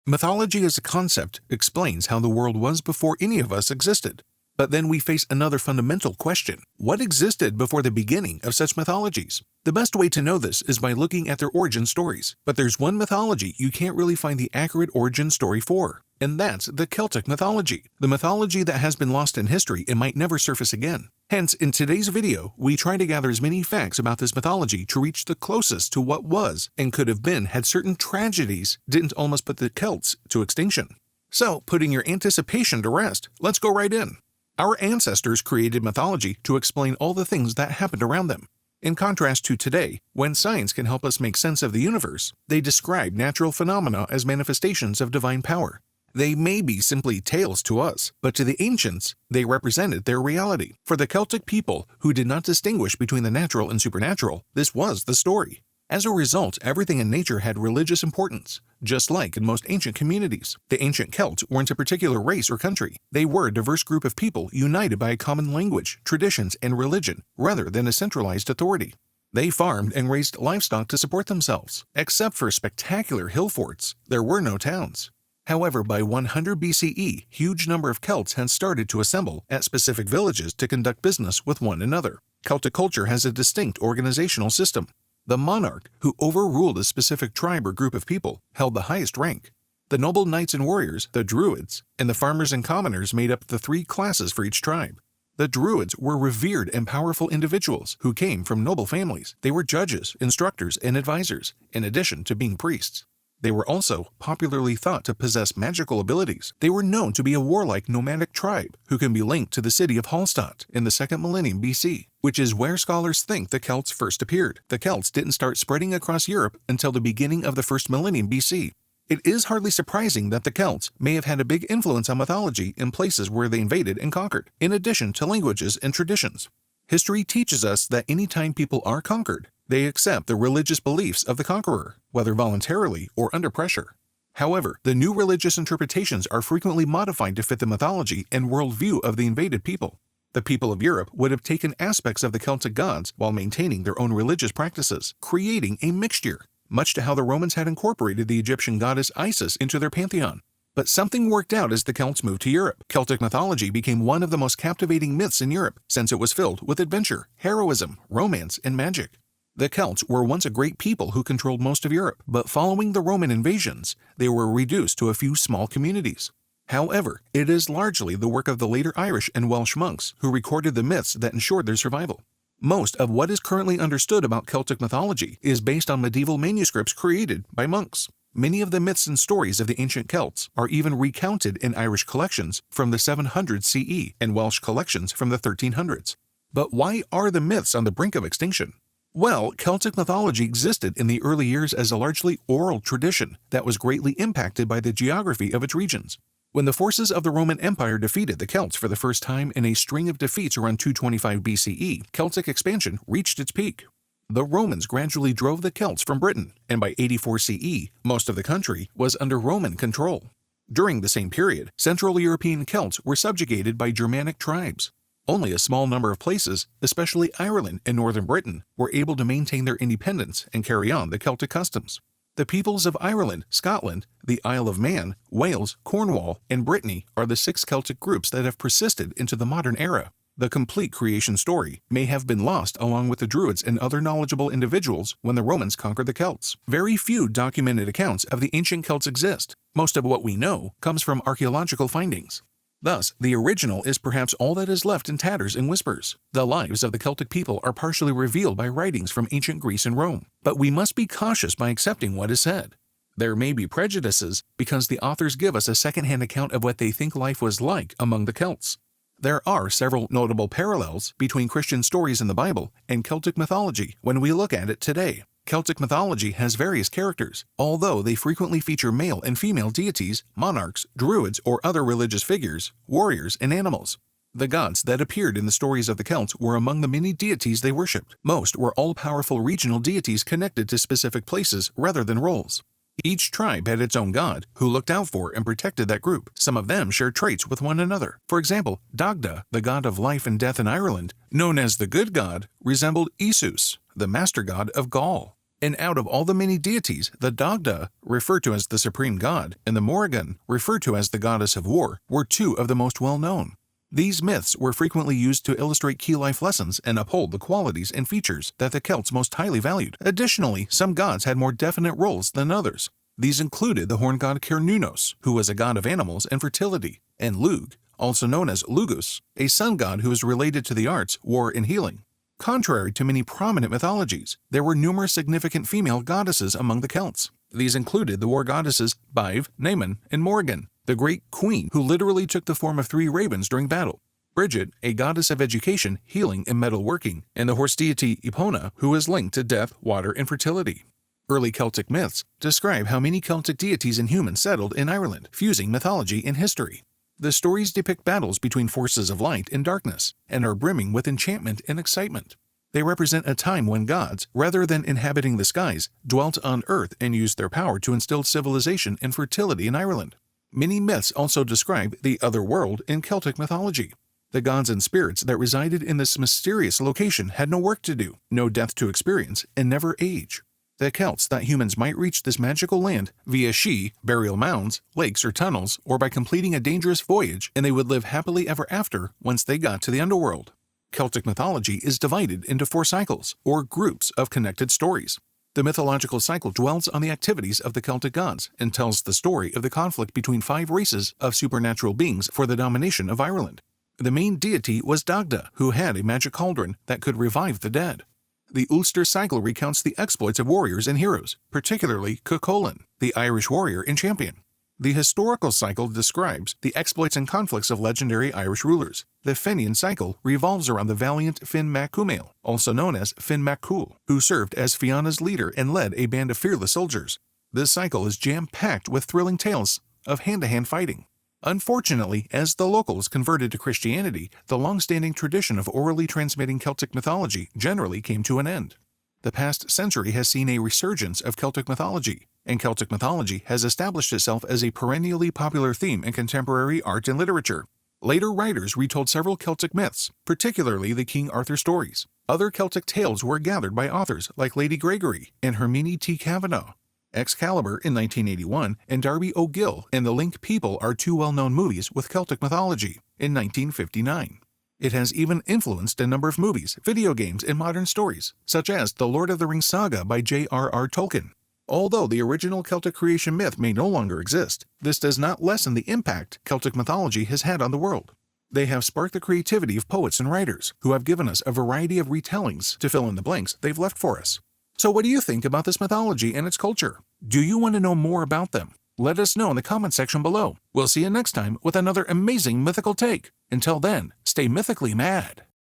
Mythology as a concept explains how the world was before any of us existed. But then we face another fundamental question. What existed before the beginning of such mythologies? The best way to know this is by looking at their origin stories. But there's one mythology you can't really find the accurate origin story for, and that's the Celtic mythology, the mythology that has been lost in history and might never surface again. Hence, in today's video, we try to gather as many facts about this mythology to reach the closest to what was and could have been had certain tragedies didn't almost put the Celts to extinction. So, putting your anticipation to rest, let's go right in. Our ancestors created mythology to explain all the things that happened around them. In contrast to today, when science can help us make sense of the universe, they describe natural phenomena as manifestations of divine power. They may be simply tales to us, but to the ancients, they represented their reality. For the Celtic people, who did not distinguish between the natural and supernatural, this was the story. As a result, everything in nature had religious importance, just like in most ancient communities. The ancient Celts weren't a particular race or country. They were a diverse group of people united by a common language, traditions, and religion, rather than a centralized authority. They farmed and raised livestock to support themselves. Except for spectacular hill forts, there were no towns. However, by 100 BCE, huge number of Celts had started to assemble at specific villages to conduct business with one another. Celtic culture has a distinct organizational system. The monarch, who overruled a specific tribe or group of people, held the highest rank. The noble knights and warriors, the Druids, and the farmers and commoners made up the three classes for each tribe. The Druids were revered and powerful individuals who came from noble families. They were judges, instructors, and advisors, in addition to being priests. They were also popularly thought to possess magical abilities. They were known to be a warlike nomadic tribe who can be linked to the city of Hallstatt in the 2nd millennium BC, which is where scholars think the Celts first appeared. The Celts didn't start spreading across Europe until the beginning of the 1st millennium BC. It is hardly surprising that the Celts may have had a big influence on mythology in places where they invaded and conquered, in addition to languages and traditions. History teaches us that any time people are conquered, they accept the religious beliefs of the conqueror, whether voluntarily or under pressure. However, the new religious interpretations are frequently modified to fit the mythology and worldview of the invaded people. The people of Europe would have taken aspects of the Celtic gods while maintaining their own religious practices, creating a mixture, much to how the Romans had incorporated the Egyptian goddess Isis into their pantheon. But something worked out as the Celts moved to Europe. Celtic mythology became one of the most captivating myths in Europe, since it was filled with adventure, heroism, romance, and magic. The Celts were once a great people who controlled most of Europe, but following the Roman invasions, they were reduced to a few small communities. However, it is largely the work of the later Irish and Welsh monks who recorded the myths that ensured their survival. Most of what is currently understood about Celtic mythology is based on medieval manuscripts created by monks. Many of the myths and stories of the ancient Celts are even recounted in Irish collections from the 700 CE and Welsh collections from the 1300s. But why are the myths on the brink of extinction? Well, Celtic mythology existed in the early years as a largely oral tradition that was greatly impacted by the geography of its regions. When the forces of the Roman Empire defeated the Celts for the first time in a string of defeats around 225 BCE, Celtic expansion reached its peak. The Romans gradually drove the Celts from Britain, and by 84 CE, most of the country was under Roman control. During the same period, Central European Celts were subjugated by Germanic tribes. Only a small number of places, especially Ireland and northern Britain, were able to maintain their independence and carry on the Celtic customs. The peoples of Ireland, Scotland, the Isle of Man, Wales, Cornwall, and Brittany are the 6 Celtic groups that have persisted into the modern era. The complete creation story may have been lost along with the Druids and other knowledgeable individuals when the Romans conquered the Celts. Very few documented accounts of the ancient Celts exist. Most of what we know comes from archaeological findings. Thus, the original is perhaps all that is left in tatters and whispers. The lives of the Celtic people are partially revealed by writings from ancient Greece and Rome, but we must be cautious by accepting what is said. There may be prejudices because the authors give us a second-hand account of what they think life was like among the Celts. There are several notable parallels between Christian stories in the Bible and Celtic mythology when we look at it today. Celtic mythology has various characters, although they frequently feature male and female deities, monarchs, druids, or other religious figures, warriors, and animals. The gods that appeared in the stories of the Celts were among the many deities they worshipped. Most were all-powerful regional deities connected to specific places rather than roles. Each tribe had its own god, who looked out for and protected that group. Some of them shared traits with one another. For example, Dagda, the god of life and death in Ireland, known as the good god, resembled Isus, the master god of Gaul. And out of all the many deities, the Dagda, referred to as the supreme god, and the Morrigan, referred to as the goddess of war, were two of the most well-known. These myths were frequently used to illustrate key life lessons and uphold the qualities and features that the Celts most highly valued. Additionally, some gods had more definite roles than others. These included the horn god Cernunnos, who was a god of animals and fertility, and Lugh, also known as Lugus, a sun god who is related to the arts, war, and healing. Contrary to many prominent mythologies, there were numerous significant female goddesses among the Celts. These included the war goddesses Baive, Naaman, and Morrigan, the great queen who literally took the form of 3 ravens during battle, Bridget, a goddess of education, healing, and metalworking, and the horse deity Epona, who is linked to death, water, and fertility. Early Celtic myths describe how many Celtic deities and humans settled in Ireland, fusing mythology and history. The stories depict battles between forces of light and darkness, and are brimming with enchantment and excitement. They represent a time when gods, rather than inhabiting the skies, dwelt on earth and used their power to instill civilization and fertility in Ireland. Many myths also describe the other world in Celtic mythology. The gods and spirits that resided in this mysterious location had no work to do, no death to experience, and never age. The Celts thought humans might reach this magical land via Sidhe, burial mounds, lakes, or tunnels, or by completing a dangerous voyage, and they would live happily ever after once they got to the underworld. Celtic mythology is divided into 4 cycles, or groups of connected stories. The mythological cycle dwells on the activities of the Celtic gods and tells the story of the conflict between 5 races of supernatural beings for the domination of Ireland. The main deity was Dagda, who had a magic cauldron that could revive the dead. The Ooster Cycle recounts the exploits of warriors and heroes, particularly Cuchulainn, the Irish warrior and champion. The Historical Cycle describes the exploits and conflicts of legendary Irish rulers. The Fenian Cycle revolves around the valiant Finn mac Cumaill, also known as Finn mac Cool, who served as Fianna's leader and led a band of fearless soldiers. This cycle is jam-packed with thrilling tales of hand-to-hand fighting. Unfortunately, as the locals converted to Christianity, the long-standing tradition of orally transmitting Celtic mythology generally came to an end. The past century has seen a resurgence of Celtic mythology, and Celtic mythology has established itself as a perennially popular theme in contemporary art and literature. Later writers retold several Celtic myths, particularly the King Arthur stories. Other Celtic tales were gathered by authors like Lady Gregory and Hermione T. Kavanagh. Excalibur in 1981 and Darby O'Gill and The Link People are 2 well-known movies with Celtic mythology in 1959. It has even influenced a number of movies, video games, and modern stories, such as The Lord of the Rings saga by J.R.R. Tolkien. Although the original Celtic creation myth may no longer exist, this does not lessen the impact Celtic mythology has had on the world. They have sparked the creativity of poets and writers, who have given us a variety of retellings to fill in the blanks they've left for us. So what do you think about this mythology and its culture? Do you want to know more about them? Let us know in the comment section below. We'll see you next time with another amazing mythical take. Until then, stay mythically mad.